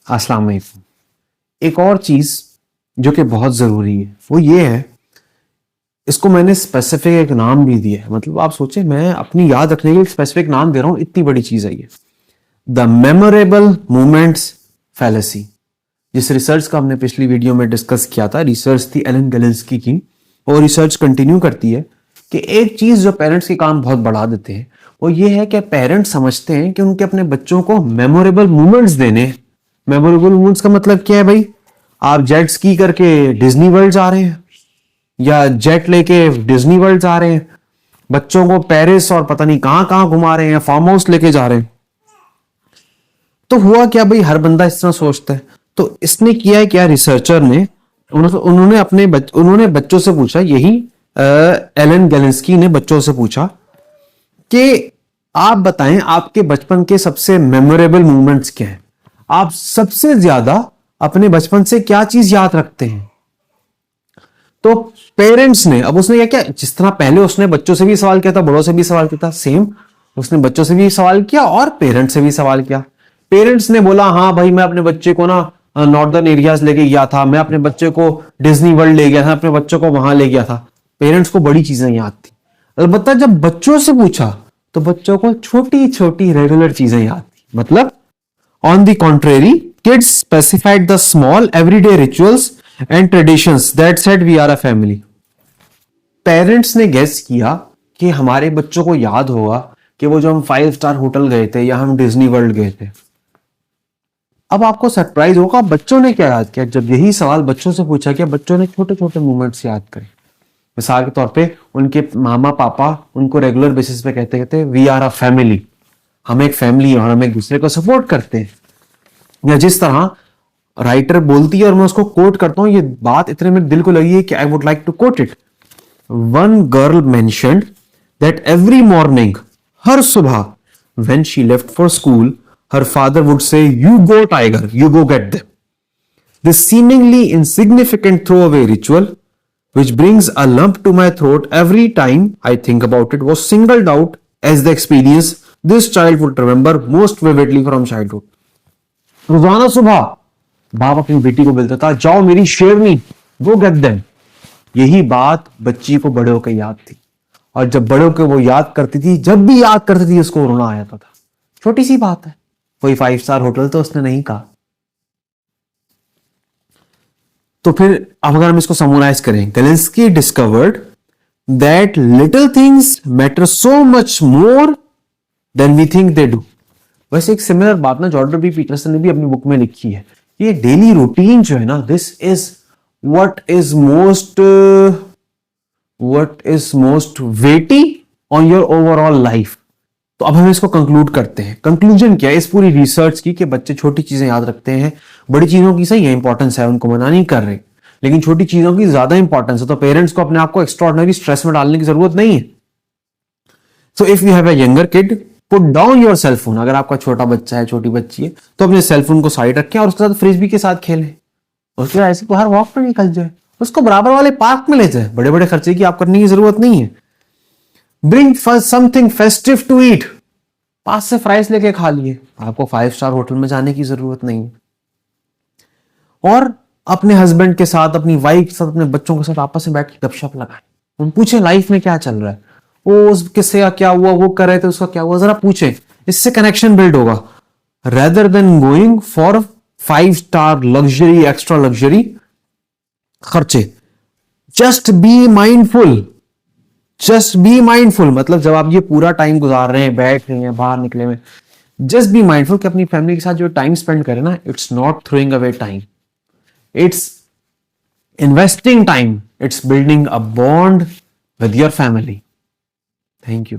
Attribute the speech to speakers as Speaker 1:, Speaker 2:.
Speaker 1: अस्सलाम वालेकुम। एक और चीज जो कि बहुत जरूरी है वो ये है, इसको मैंने स्पेसिफिक एक नाम भी दिया है। मतलब आप सोचें, मैं अपनी याद रखने के लिए स्पेसिफिक नाम दे रहा हूं, इतनी बड़ी चीज है ये। The memorable moments fallacy. जिस रिसर्च का हमने पिछली वीडियो में डिस्कस किया था, रिसर्च थी एलन गैलिंस्की की, और रिसर्च कंटिन्यू करती है कि एक चीज जो पेरेंट्स के काम बहुत बढ़ा देते हैं वो ये है कि पेरेंट्स समझते हैं कि उनके अपने बच्चों को मेमोरेबल मोमेंट्स देने। मेमोरेबल मोमेंट्स का मतलब क्या है भाई? आप जेट स्की करके डिज्नी वर्ल्ड जा रहे हैं या जेट लेके डिज्नी वर्ल्ड जा रहे हैं, बच्चों को पेरिस और पता नहीं कहां कहां घुमा रहे हैं, फार्म हाउस लेके जा रहे हैं। तो हुआ क्या भाई, हर बंदा इस तरह सोचता है। तो इसने किया है क्या, रिसर्चर ने उन्होंने बच्चों से पूछा, यही एलन गैलिंस्की ने बच्चों से पूछा कि आप बताएं आपके बचपन के सबसे मेमोरेबल मोमेंट्स क्या हैं, आप सबसे ज्यादा अपने बचपन से क्या चीज याद रखते हैं। तो पेरेंट्स ने, अब उसने क्या, जिस तरह पहले उसने बच्चों से भी सवाल किया था, बड़ों से भी सवाल किया था, सेम उसने बच्चों से भी सवाल किया और पेरेंट्स से भी सवाल किया। पेरेंट्स ने बोला हाँ भाई, मैं अपने बच्चे को ना नॉर्दर्न एरियाज लेके गया था, मैं अपने बच्चे को डिज्नी वर्ल्ड ले गया था, अपने बच्चों को वहां ले गया था। पेरेंट्स को बड़ी चीजें याद थी। अलबत्ता जब बच्चों से पूछा तो बच्चों को छोटी छोटी रेगुलर चीजें याद थी। मतलब on the contrary, kids specified the small everyday rituals and traditions that said we are a family. Parents ने गेस किया कि हमारे बच्चों को याद होगा कि वो जो हम 5 स्टार होटल गए थे या हम डिज्नी वर्ल्ड गए थे। अब आपको सरप्राइज होगा, बच्चों ने क्या याद किया। जब यही सवाल बच्चों से पूछा गया, बच्चों ने छोटे छोटे मोमेंट्स याद करे। मिसाल के तौर पे उनके मामा पापा उनको रेगुलर बेसिस पे कहते कहते वी आर अ फैमिली, हम एक फैमिली हैं और हम एक दूसरे को सपोर्ट करते हैं। या जिस तरह राइटर बोलती है और मैं उसको कोट करता हूं, ये बात इतने मेरे दिल को लगी है कि I would like to quote it. One girl mentioned that every morning, हर सुबह when she left for school, her father would say you go tiger, you go get them. This seemingly insignificant throwaway ritual which brings a lump to my throat every time I think about it was singled out as the experience this child would remember most vividly from childhood. रोजाना सुबह बाप अपनी बेटी को बोलता था, जाओ मेरी शेरनी, गो गेट देम। यही बात बच्ची को बड़े होकर याद थी, और जब बड़े होकर वो याद करती थी, जब भी याद करती थी उसको रोना आ जाता था। छोटी सी बात है, कोई 5 स्टार होटल तो उसने नहीं कहा। तो फिर अब अगर हम इसको समराइज करें, Galinsky discovered that little things matter so much more than we think they do. वैसे एक सिमिलर बात ना जॉर्डन बी पीटरसन ने भी अपनी बुक में लिखी है। ये डेली रूटीन जो है ना, this is what is most weighty on your overall life. तो अब हम इसको कंक्लूड करते हैं। कंक्लूजन क्या है इस पूरी रिसर्च की, कि बच्चे छोटी चीजें याद रखते हैं, बड़ी चीजों की सही है इंपॉर्टेंस है, उनको मना नहीं कर रहे, लेकिन छोटी चीजों की ज्यादा इंपॉर्टेंस है। तो पेरेंट्स को अपने आप को एक्स्ट्राऑर्डिनरी स्ट्रेस में डालने की जरूरत नहीं है। So if you have a younger kid, put down your cell phone. अगर आपका छोटा बच्चा है, छोटी बच्ची है, तो अपने सेल फोन को साइड रखें और उसके साथ फ्रिस्बी के साथ खेलें। उसके बाद ऐसे बाहर वॉक पर निकल जाए, उसको बराबर वाले पार्क में ले जाए। बड़े बड़े खर्चे की आप करने की जरूरत नहीं है। Bring something festive to eat, पास से फ्राइज लेके खा लिए, आपको 5 स्टार होटल में जाने की जरूरत नहीं है। और अपने हस्बैंड के साथ, अपनी वाइफ के साथ, अपने बच्चों के साथ आपस में बैठ के गपशप लगाएं। उन पूछे लाइफ में क्या चल रहा है, वो उस किससे का क्या हुआ, वो कर रहे थे उसका क्या हुआ, जरा पूछे, इससे कनेक्शन बिल्ड होगा। Rather than going for 5 star luxury, extra luxury खर्चे। Just be mindful, just be mindful. मतलब जब आप ये पूरा टाइम गुजार रहे हैं, बैठ रहे हैं, बाहर निकले में, जस्ट बी माइंडफुल कि अपनी फैमिली के साथ जो टाइम स्पेंड करें ना, it's not throwing away time, it's investing time, it's building a bond with your family. Thank you.